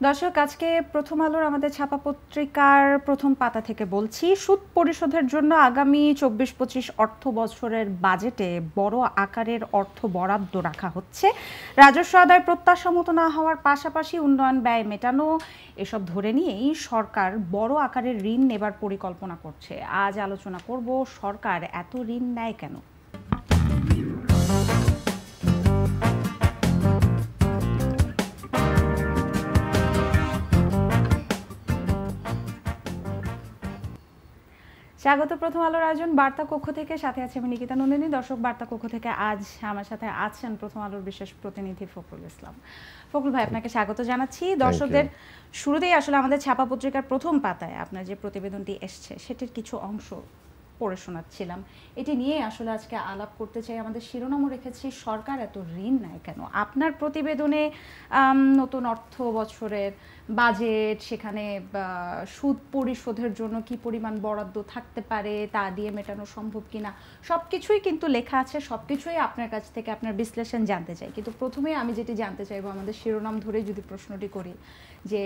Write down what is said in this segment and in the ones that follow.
দর্শক, আজকে প্রথম আলোর আমাদের ছাপা পত্রিকার প্রথম পাতা থেকে বলছি, সুদ পরিশোধের জন্য আগামী ২৪-২৫ অর্থ বছরের বাজেটে বড় আকারের অর্থ বরাদ্দ রাখা হচ্ছে। রাজস্ব আদায় প্রত্যাশা মতো না হওয়ার পাশাপাশি উন্নয়ন ব্যয় মেটানো এসব ধরে নিয়েই সরকার বড় আকারের ঋণ নেবার পরিকল্পনা করছে। আজ আলোচনা করব সরকার এত ঋণ নেয় কেন। স্বাগত প্রথম আলোর আয়োজন বার্তা কক্ষ থেকে, সাথে আছে আমি নিকিতা নন্দিনী। দর্শক, বার্তা কক্ষ থেকে আজ আমার সাথে আছেন প্রথম আলোর বিশেষ প্রতিনিধি ফখরুল ইসলাম। ফখরুল ভাই, আপনাকে স্বাগত জানাচ্ছি। দর্শকদের শুরুতেই আসলে আমাদের ছাপা পত্রিকার প্রথম পাতায় আপনার যে প্রতিবেদনটি এসছে সেটির কিছু অংশ পড়ে শোনাচ্ছিলাম। এটি নিয়ে আসলে আজকে আলাপ করতে চাই। আমাদের শিরোনামও রেখেছি সরকার এত ঋণ নেয় কেন। আপনার প্রতিবেদনে নতুন অর্থ বছরের বাজেট, সেখানে সুদ পরিশোধের জন্য কি পরিমাণ বরাদ্দ থাকতে পারে, তা দিয়ে মেটানো সম্ভব কিনা, সবকিছুই কিন্তু লেখা আছে। সবকিছুই আপনার কাছ থেকে আপনার বিশ্লেষণ জানতে চাই। কিন্তু প্রথমে আমি যেটি জানতে চাইবো, আমাদের শিরোনাম ধরে যদি প্রশ্নটি করি যে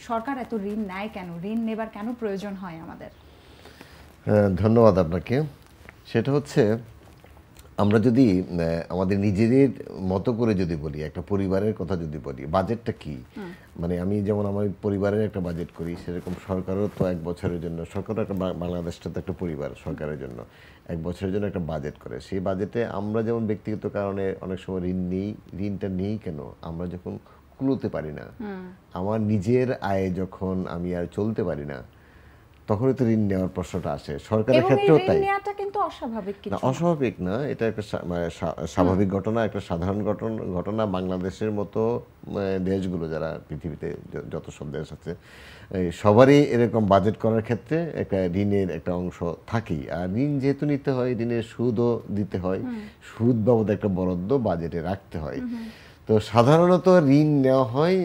সরকার এত ঋণ নেয় কেন, ঋণ নেবার কেন প্রয়োজন হয় আমাদের। ধন্যবাদ আপনাকে। সেটা হচ্ছে, আমরা যদি আমাদের নিজেদের মতো করে যদি বলি, একটা পরিবারের কথা যদি বলি, বাজেটটা কি, মানে আমি যেমন আমার পরিবারের একটা বাজেট করি, সেরকম সরকারও তো এক বছরের জন্য, সরকারও একটা, বাংলাদেশটা তো একটা পরিবার, সরকারের জন্য এক বছরের জন্য একটা বাজেট করে। সেই বাজেটে আমরা যেমন ব্যক্তিগত কারণে অনেক সময় ঋণ নেই। ঋণটা নেই কেন? আমরা যখন কুলোতে পারি না, আমার নিজের আয়ে যখন আমি আর চলতে পারি না, তখনই তো ঋণ নেওয়ার প্রশ্নটা আসে। সরকারের ক্ষেত্রেও তাই। অস্বাভাবিক না, এটা একটা স্বাভাবিক ঘটনা, একটা সাধারণ ঘটনা। বাংলাদেশের মতো দেশগুলো, যারা পৃথিবীতে যত সব দেশ আছে, সবারই এরকম বাজেট করার ক্ষেত্রে একটা ঋণের একটা অংশ থাকেই। আর ঋণ যেহেতু নিতে হয়, ঋণের সুদও দিতে হয়, সুদ বাবদ একটা বরাদ্দ বাজেটে রাখতে হয়। তো সাধারণত ঋণ নেওয়া হয়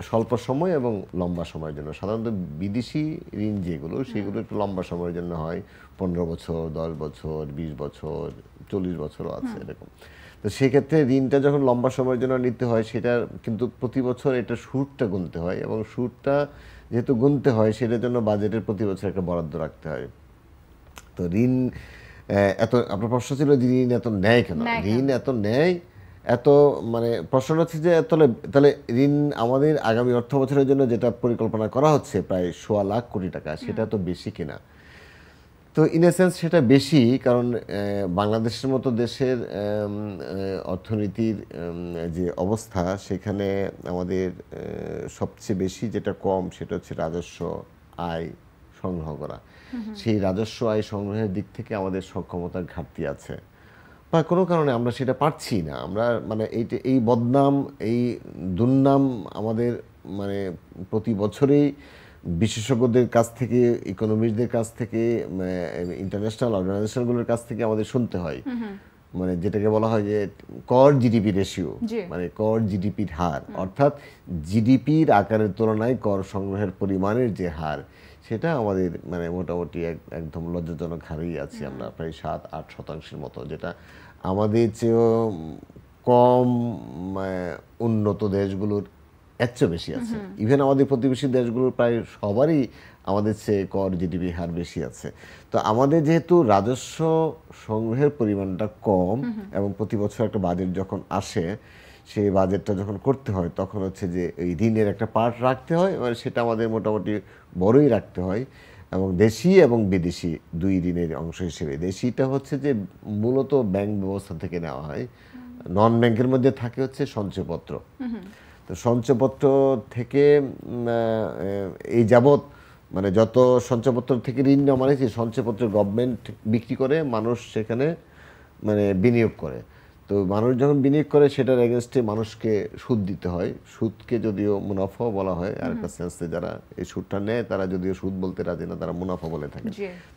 স্বল্প সময় এবং লম্বা সময়ের জন্য। সাধারণত বিদেশি ঋণ যেগুলো, সেগুলো একটু লম্বা সময়ের জন্য হয়, 15 বছর, 10 বছর, 20 বছর, 40 বছরও আছে এরকম। তো সেক্ষেত্রে ঋণটা যখন লম্বা সময়ের জন্য নিতে হয়, সেটা কিন্তু প্রতি বছর এটা সুদটা গুনতে হয়, এবং সুদটা যেহেতু গুনতে হয়, সেটার জন্য বাজেটের প্রতি বছর একটা বরাদ্দ রাখতে হয়। তো ঋণ এত, আপনার প্রশ্ন ছিল যে ঋণ এত নেয় কেন। ঋণ এত নেয়, এত মানে প্রশ্ন হচ্ছে যে তাহলে ঋণ আমাদের আগামী অর্থ বছরের জন্য যেটা পরিকল্পনা করা হচ্ছে, প্রায় 1.25 লাখ কোটি টাকা, সেটা তো বেশি কিনা। তো ইন এ সেন্স সেটা বেশি, কারণ বাংলাদেশের মতো দেশের অর্থনীতির যে অবস্থা, সেখানে আমাদের সবচেয়ে বেশি যেটা কম, সেটা হচ্ছে রাজস্ব আয় সংগ্রহ করা। সেই রাজস্ব আয় সংগ্রহের দিক থেকে আমাদের সক্ষমতার ঘাটতি আছে, বা কোনো কারণে আমরা সেটা পারছি না। আমরা মানে এই বদনাম, এই দুর্নাম আমাদের মানে প্রতি বছরেই বিশেষজ্ঞদের কাছ থেকে, ইকোনমিস্টদের কাছ থেকে, ইন্টারন্যাশনাল অর্গানাইজেশনগুলোর কাছ থেকে আমাদের শুনতে হয়। মানে যেটাকে বলা হয় যে কর জিডিপি রেশিও, মানে কর জিডিপির হার, অর্থাৎ জিডিপির আকারের তুলনায় কর সংগ্রহের পরিমাণের যে হার, সেটা আমাদের মানে মোটামুটি একদম লজ্জাজনক হারেই আছি আমরা, প্রায় 7-8% মতো, যেটা আমাদের চেয়েও কম উন্নত দেশগুলোর এর চেয়ে বেশি আছে। ইভেন আমাদের প্রতিবেশী দেশগুলোর প্রায় সবারই আমাদের চেয়ে কর জিডিপি হার বেশি আছে। তো আমাদের যেহেতু রাজস্ব সংগ্রহের পরিমাণটা কম, এবং প্রতি বছর একটা বাজেট যখন আসে, সেই বাজেটটা যখন করতে হয়, তখন হচ্ছে যে এই ঋণের একটা পার্ট রাখতে হয়, মানে সেটা আমাদের মোটামুটি বড়ই রাখতে হয়, এবং দেশি এবং বিদেশি দুই ঋণের অংশ হিসেবে। দেশিটা হচ্ছে যে মূলত ব্যাংক ব্যবস্থা থেকে নেওয়া হয়, নন ব্যাংকের মধ্যে থাকে হচ্ছে সঞ্চয়পত্র। তো সঞ্চয়পত্র থেকে এই যাবৎ মানে যত সঞ্চয়পত্র থেকে ঋণ নেওয়া, মানে যে সঞ্চয়পত্র গভর্নমেন্ট বিক্রি করে, মানুষ সেখানে মানে বিনিয়োগ করে। তো মানুষ যখন বিনিয়োগ করে, সেটার এগেনস্টে মানুষকে সুদ দিতে হয়। সুদকে যদিও মুনাফা বলা হয়, আর একটা সেন্সে যারা এই সুদটা নেয়, তারা যদিও সুদ বলতে রাজি না, তারা মুনাফা বলে থাকে।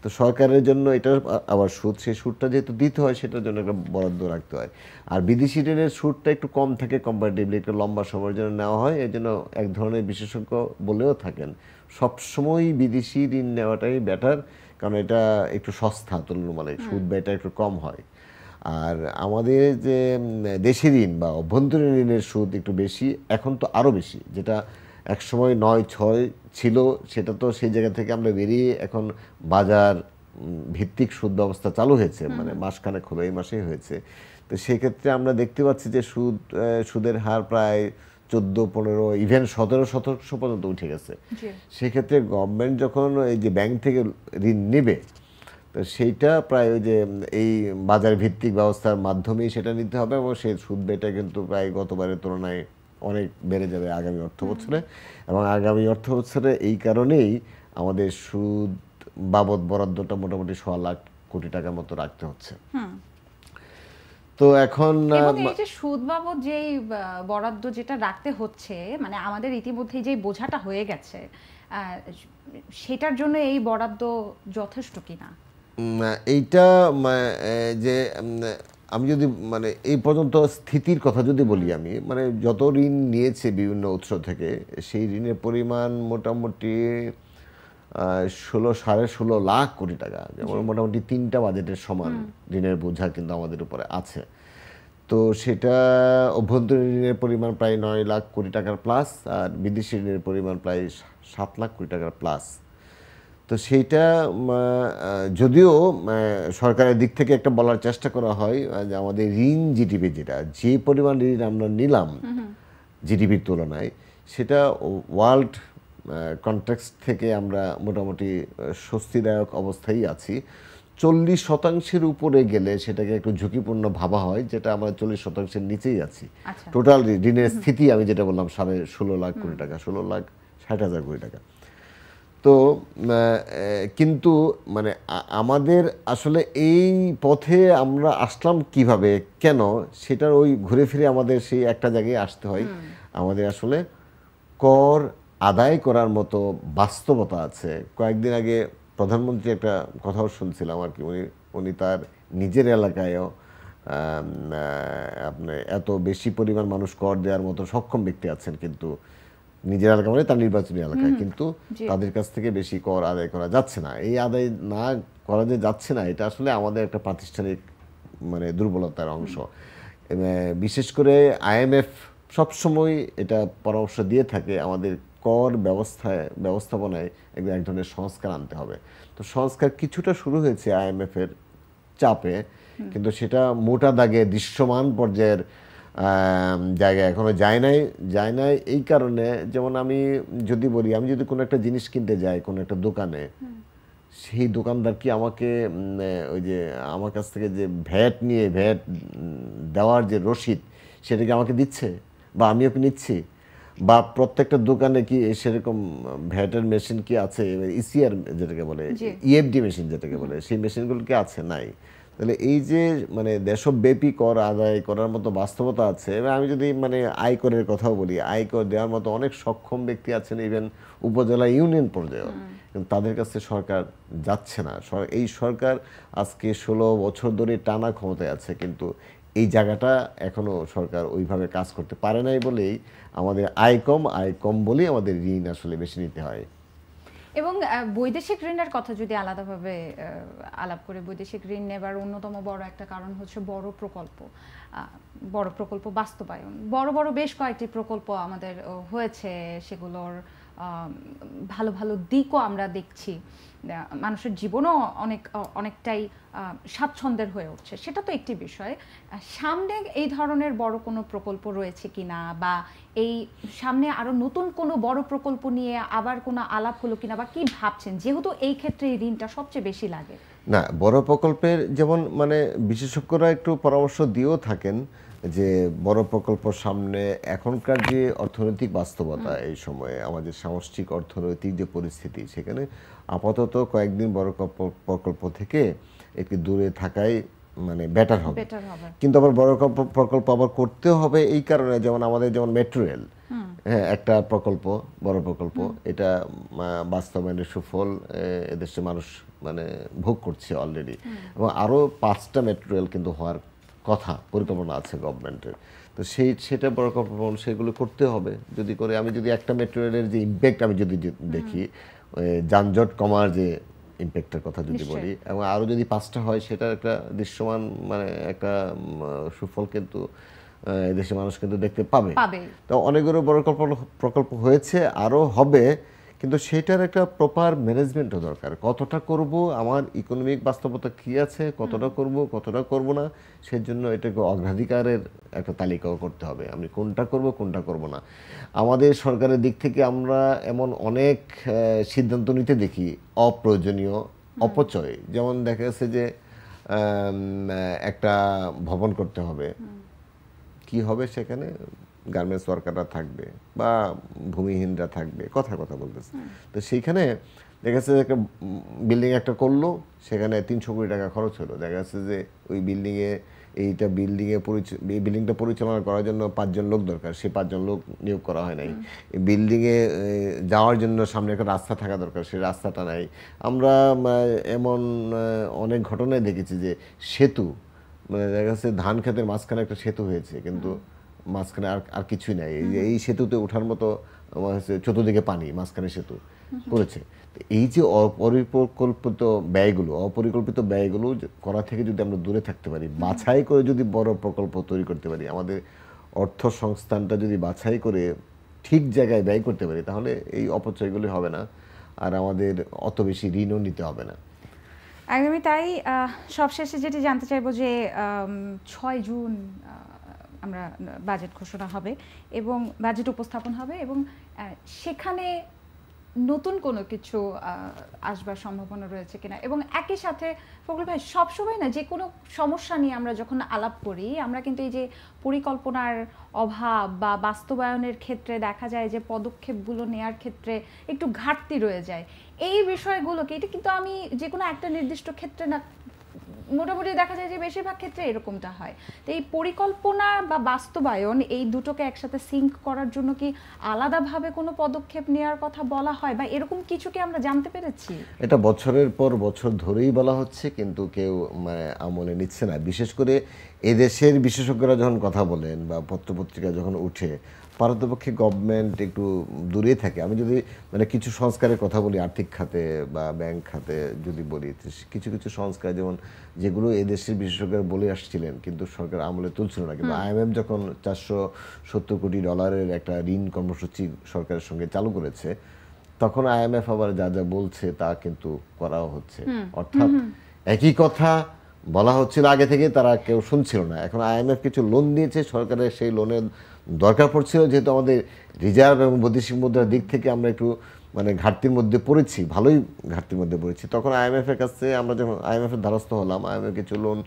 তো সরকারের জন্য এটা আবার সুদ, সেই সুদটা যেহেতু দিতে হয়, সেটার জন্য একটা বরাদ্দ রাখতে হয়। আর বিদেশি ঋণের সুদটা একটু কম থাকে কম্পারেটিভলি, একটু লম্বা সময়ের জন্য নেওয়া হয়। এই জন্য এক ধরনের বিশেষজ্ঞ বলেও থাকেন, সবসময় বিদেশি ঋণ নেওয়াটাই বেটার, কারণ এটা একটু সস্তা তুলনামূলক, সুদ ব্যয়টা একটু কম হয়। আর আমাদের যে দেশি ঋণ বা অভ্যন্তরীণ ঋণের সুদ একটু বেশি, এখন তো আরও বেশি, যেটা একসময় 9-6 ছিল, সেটা তো সেই জায়গা থেকে আমরা বেরিয়ে এখন বাজার ভিত্তিক সুদ ব্যবস্থা চালু হয়েছে, মানে মাসখানেক হলো, এই মাসেই হয়েছে। তো সেই ক্ষেত্রে আমরা দেখতে পাচ্ছি যে সুদের হার প্রায় 14-15 ইভেন 17% পর্যন্ত উঠে গেছে। সেক্ষেত্রে গভর্নমেন্ট যখন এই যে ব্যাংক থেকে ঋণ নেবে, তো সেইটা প্রায় ওই যে এই বাজার ভিত্তিক ব্যবস্থার মাধ্যমেই সেটা নিতে হবে, এবং সেই সুদ বেটা কিন্তু প্রায় গতবারের তুলনায় অনেক বেড়ে যাবে আগামী অর্থ বছরে। এবং আগামী অর্থ বছরে এই কারণেই আমাদের সুদ বাবদ বরাদ্দটা মোটামুটি 1.25 লাখ কোটি টাকার মতো রাখতে হচ্ছে। তো এখন এই যে সুদ বাবদ যেই বরাদ্দ যেটা রাখতে হচ্ছে, মানে আমাদের ইতিমধ্যে যে বোঝাটা হয়ে গেছে, সেটার জন্য এই বরাদ্দ যথেষ্ট কিনা? এইটা যে আমি যদি মানে এই পর্যন্ত স্থিতির কথা যদি বলি, আমি মানে যত ঋণ নিয়েছে বিভিন্ন উৎস থেকে, সেই ঋণের পরিমাণ মোটামুটি 16.5 লাখ কোটি টাকা, যেমন মোটামুটি 3টা বাজেটের সমান ঋণের বোঝা কিন্তু আমাদের উপরে আছে। তো সেটা অভ্যন্তরীণ ঋণের পরিমাণ প্রায় 9 লাখ কোটি টাকার প্লাস, আর বিদেশি ঋণের পরিমাণ প্রায় 7 লাখ কোটি টাকার প্লাস। তো সেইটা যদিও সরকারের দিক থেকে একটা বলার চেষ্টা করা হয় যে আমাদের ঋণ জিডিপি, যেটা যে পরিমাণ ঋণ আমরা নিলাম জিডিপির তুলনায়, সেটা ওয়ার্ল্ড কনটেক্সট থেকে আমরা মোটামুটি স্বস্তিদায়ক অবস্থায় আছি। 40% উপরে গেলে সেটাকে একটু ঝুঁকিপূর্ণ ভাবা হয়, যেটা আমরা 40% নিচেই আছি। টোটাল ঋণের স্থিতি আমি যেটা বললাম 16 লাখ কোটি টাকা, 16,60,000 কোটি টাকা। তো কিন্তু মানে আমাদের আসলে এই পথে আমরা আসলাম কিভাবে, কেন, সেটার ওই ঘুরে ফিরে আমাদের সেই একটা জায়গায় আসতে হয়। আমাদের আসলে কর আদায় করার মতো বাস্তবতা আছে। কয়েকদিন আগে প্রধানমন্ত্রী একটা কথাও শুনছিলাম আর কি, উনি তার নিজের এলাকায়ও আপনার এত বেশি পরিমাণ মানুষ কর দেওয়ার মতো সক্ষম ব্যক্তি আছেন, কিন্তু নিজের এলাকা মানে তার নির্বাচনী এলাকায়, কিন্তু তাদের কাছ থেকে বেশি কর আদায় করা যাচ্ছে না। এই আদায় না করা যে যাচ্ছে না, এটা আসলে আমাদের একটা প্রাতিষ্ঠানিক মানে দুর্বলতার অংশ। বিশেষ করে IMF সবসময় এটা পরামর্শ দিয়ে থাকে, আমাদের কর ব্যবস্থাপনায় এক ধরনের সংস্কার আনতে হবে। তো সংস্কার কিছুটা শুরু হয়েছে IMF এর চাপে, কিন্তু সেটা মোটা দাগে দৃশ্যমান পর্যায়ের জায়গায় এখনো যায় নাই। এই কারণে, যেমন আমি যদি বলি, আমি যদি কোনো একটা জিনিস কিনতে যাই কোনো একটা দোকানে, সেই দোকানদার কি আমাকে ওই যে আমার কাছ থেকে যে ভ্যাট দেওয়ার যে রসিদ, সেটা কি আমাকে দিচ্ছে বা আমিও কি নিচ্ছি? বা প্রত্যেকটা দোকানে কি সেরকম ভ্যাটের মেশিন কি আছে, ECR যেটাকে বলে, EFD মেশিন যেটাকে বলে, সেই মেশিনগুলো কি আছে? নাই। তাহলে এই যে মানে দেশব্যাপী কর আদায় করার মতো বাস্তবতা আছে। এবং আমি যদি মানে আয়করের কথাও বলি, আয়কর দেওয়ার মতো অনেক সক্ষম ব্যক্তি আছেন, ইভেন উপজেলা ইউনিয়ন পর্যায়েও, কিন্তু তাদের কাছে সরকার যাচ্ছে না। এই সরকার আজকে 16 বছর ধরে টানা ক্ষমতায় আছে, কিন্তু এই জায়গাটা এখনো সরকার ওইভাবে কাজ করতে পারে নাই বলেই আমাদের আয় কম বলেই আমাদের ঋণ আসলে বেশি নিতে হয়। এবং বৈদেশিক ঋণের কথা যদি আলাদাভাবে আলাপ করে, বৈদেশিক ঋণ নেবার অন্যতম বড় একটা কারণ হচ্ছে বড় প্রকল্প বাস্তবায়ন। বড় বেশ কয়েকটি প্রকল্প আমাদের হয়েছে, সেগুলোর ভালো ভালো দিকও আমরা দেখছি, মানুষের জীবনও অনেকটাই স্বাচ্ছন্দ্যের হয়ে উঠছে, সেটা তো একটি বিষয়। সামনে এই ধরনের বড় কোনো প্রকল্প রয়েছে কিনা, বা এই সামনে আরো নতুন কোনো বড় প্রকল্প নিয়ে আবার কোনো আলাপ হলো কিনা, বা কি ভাবছেন, যেহেতু এই ক্ষেত্রে এই ঋণটা সবচেয়ে বেশি লাগে? না, বড় প্রকল্পের যেমন মানে বিশেষজ্ঞরা একটু পরামর্শ দিয়েও থাকেন যে বড় প্রকল্প সামনে, এখনকার যে অর্থনৈতিক বাস্তবতা, এই সময়ে আমাদের সামষ্টিক অর্থনৈতিক যে পরিস্থিতি, সেখানে আপাতত কয়েকদিন বড় প্রকল্প থেকে একটু দূরে থাকাই মানে বেটার হবে। কিন্তু আবার বড় প্রকল্প আবার করতে হবে এই কারণে, যেমন আমাদের যেমন মেট্রো রেল, হ্যাঁ, একটা প্রকল্প, বড় প্রকল্প, এটা বাস্তবায়নের সুফল এদেশে মানুষ মানে ভোগ করছে অলরেডি, এবং আরও 5টা মেট্রো রেল কিন্তু হওয়ার কথা, পরিকল্পনা আছে গভর্নমেন্টের। তো সেটা বড় প্রকল্প, সেগুলো করতে হবে। যদি করে আমি যদি একটা মেট্রো রেলের যে ইম্প্যাক্ট আমি যদি দেখি, যানজট কমার যে ইম্প্যাক্টের কথা যদি বলি, এবং আরও যদি 5টা হয় সেটার একটা দৃশ্যমান মানে একটা সুফল কিন্তু এদেশের মানুষ কিন্তু দেখতে পাবে। তো অনেকগুলো বড় প্রকল্প হয়েছে, আরও হবে, কিন্তু সেটার একটা প্রপার ম্যানেজমেন্টও দরকার। কতটা করব, আমার ইকোনমিক বাস্তবতা কী আছে, কতটা করব কতটা করব না, সেজন্য এটাকে অগ্রাধিকারের একটা তালিকাও করতে হবে। আমি কোনটা করব কোনটা করব না। আমাদের সরকারের দিক থেকে আমরা এমন অনেক সিদ্ধান্ত নিতে দেখি অপ্রয়োজনীয়, অপচয়। যেমন দেখা যাচ্ছে যে একটা ভবন করতে হবে, কি হবে সেখানে গার্মেন্টস ওয়ার্কাররা থাকবে বা ভূমিহীনরা থাকবে, কথা বলতেছে। তো সেইখানে দেখা যাচ্ছে একটা বিল্ডিং একটা করলো, সেখানে 300 কোটি টাকা খরচ হলো। দেখা যাচ্ছে যে ওই বিল্ডিংটা পরিচালনা করার জন্য 5 জন লোক দরকার, সেই 5 জন লোক নিয়োগ করা হয় নাই। এই বিল্ডিংয়ে যাওয়ার জন্য সামনে একটা রাস্তা থাকা দরকার, সেই রাস্তাটা নাই। আমরা এমন অনেক ঘটনায় দেখেছি যে সেতু, মানে দেখা যাচ্ছে ধান ক্ষেতের মাঝখানে একটা সেতু হয়েছে, কিন্তু মাঝখানে আর কিছুই নাই। এই সেতুতে ওঠার মতো চতুর্দিকে পানি, মাঝখানে সেতু করেছে। এই যে অপরিকল্পিত ব্যয়গুলো করা থেকে যদি আমরা দূরে থাকতে পারি, বাছাই করে যদি বড় প্রকল্প তৈরি করতে পারি, আমাদের অর্থ সংস্থানটা যদি বাছাই করে ঠিক জায়গায় ব্যয় করতে পারি, তাহলে এই অপচয়গুলি হবে না, আর আমাদের অত বেশি ঋণও নিতে হবে না। একদমই তাই। সবশেষে যেটি জানতে চাইবো যে 6 জুন আমরা বাজেট ঘোষণা হবে এবং বাজেট উপস্থাপন হবে, এবং সেখানে নতুন কোনো কিছু আসবার সম্ভাবনা রয়েছে কিনা। এবং একই সাথে ফখরুল ভাই, সবসময় না যে কোনো সমস্যা নিয়ে আমরা যখন আলাপ করি, আমরা কিন্তু এই যে পরিকল্পনার অভাব বা বাস্তবায়নের ক্ষেত্রে দেখা যায় যে পদক্ষেপগুলো নেওয়ার ক্ষেত্রে একটু ঘাটতি রয়ে যায়। এই বিষয়গুলোকে, এটা কিন্তু আমি যে কোনো একটা নির্দিষ্ট ক্ষেত্রে না, মোটামুটি দেখা যায় যে বেশিরভাগ ক্ষেত্রে এরকমটা হয়। তো এই পরিকল্পনা বা বাস্তবায়ন, এই দুটোকে একসাথে সিঙ্ক করার জন্য কি আলাদাভাবে কোনো পদক্ষেপ নেওয়ার কথা বলা হয়, বা এরকম কিছু কি আমরা জানতে পেরেছি? এটা বছরের পর বছর ধরেই বলা হচ্ছে, কিন্তু কেউ আমলে নিচ্ছে না। বিশেষ করে এদেশের বিশেষজ্ঞরা যখন কথা বলেন বা পত্রপত্রিকা যখন উঠে, পারতপক্ষে গভর্নমেন্ট একটু দূরে থাকে। আমি যদি কিছু সংস্কারের কথা বলি, আর্থিক খাতে বা ব্যাংক খাতে যদি বলি, কিছু সংস্কার যেগুলো এদেশের বিশেষজ্ঞরা বলে আসছিলেন, কিন্তু সরকার আমলে তুলছিল না। কিন্তু IMF যখন $470 কোটি একটা ঋণ কর্মসূচি সরকারের সঙ্গে চালু করেছে, তখন IMF আবার যা যা বলছে তা কিন্তু করাও হচ্ছে। অর্থাৎ একই কথা বলা হচ্ছিল আগে থেকে, তারা কেউ শুনছিল না। এখন IMF কিছু লোন দিয়েছে, সরকারের সেই লোনের দরকার পড়ছিল, যেহেতু আমাদের রিজার্ভ এবং বৈদেশিক মুদ্রার দিক থেকে আমরা একটু ঘাটতির মধ্যে পড়েছি, ভালোই ঘাটতির মধ্যে পড়েছি। তখন IMF এর কাছে আমরা যখন IMF এর দ্বারস্থ হলাম, IMF কিছু লোন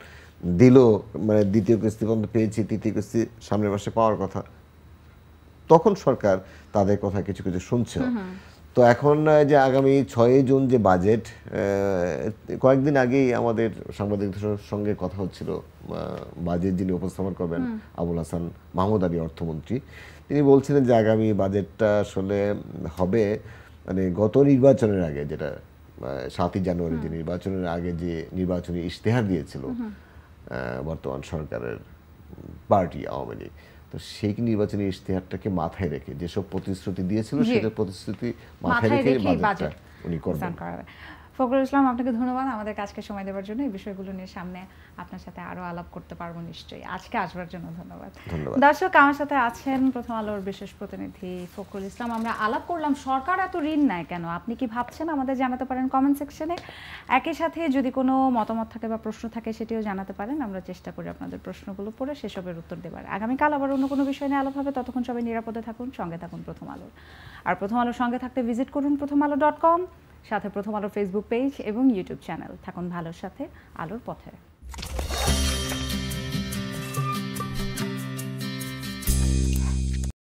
দিল, দ্বিতীয় কিস্তি পর্যন্ত পেয়েছি, তৃতীয় কিস্তি সামনের মাসে পাওয়ার কথা। তখন সরকার তাদের কথা কিছু শুনছে। তো এখন যে আগামী 6 জুন যে বাজেট, কয়েকদিন আগেই আমাদের সাংবাদিকদের সঙ্গে কথা হচ্ছিল, বাজেট যিনি উপস্থাপন করবেন আবুল হাসান মাহমুদ আলী অর্থমন্ত্রী, তিনি বলছিলেন যে আগামী বাজেটটা আসলে হবে গত নির্বাচনের আগে, যেটা 7ই জানুয়ারি যে নির্বাচনের আগে যে নির্বাচনী ইশতেহার দিয়েছিল বর্তমান সরকারের পার্টি আওয়ামী লীগ, তো সেই নির্বাচনী ইশতেহারটাকে মাথায় রেখে যেসব প্রতিশ্রুতি দিয়েছিল, সেটা প্রতিশ্রুতি মাথায় রেখে বাজেটটা উনি করবেন। ফখরুল ইসলাম, আপনাকে ধন্যবাদ আমাদের কাজকে সময় দেওয়ার জন্য। এই বিষয়গুলো নিয়ে সামনে আপনার সাথে আরো আলাপ করতে পারবো নিশ্চয়ই। আজকে আসবার জন্য ধন্যবাদ। দর্শক, আমার সাথে আছেন প্রথম আলোর বিশেষ প্রতিনিধি ফখরুল ইসলাম। আমরা আলাপ করলাম সরকার এত ঋণ নেয় কেন, আপনি কি ভাবছেন আমাদের জানাতে পারেন কমেন্ট সেকশনে। একই সাথে যদি কোনো মতামত থাকে বা প্রশ্ন থাকে, সেটিও জানাতে পারেন। আমরা চেষ্টা করি আপনাদের প্রশ্নগুলো পড়ে সেসবের উত্তর দেবার। আগামীকাল আবার অন্য কোনো বিষয় নিয়ে আলাপ হবে। ততক্ষণ সবাই নিরাপদে থাকুন, সঙ্গে থাকুন প্রথম আলোর। আর প্রথম আলোর সঙ্গে থাকতে ভিজিট করুন prothomalo.com, সাথে প্রথম আলোর ফেসবুক পেজ এবং ইউটিউব চ্যানেল। থাকুন ভালোর সাথে, আলোর পথে।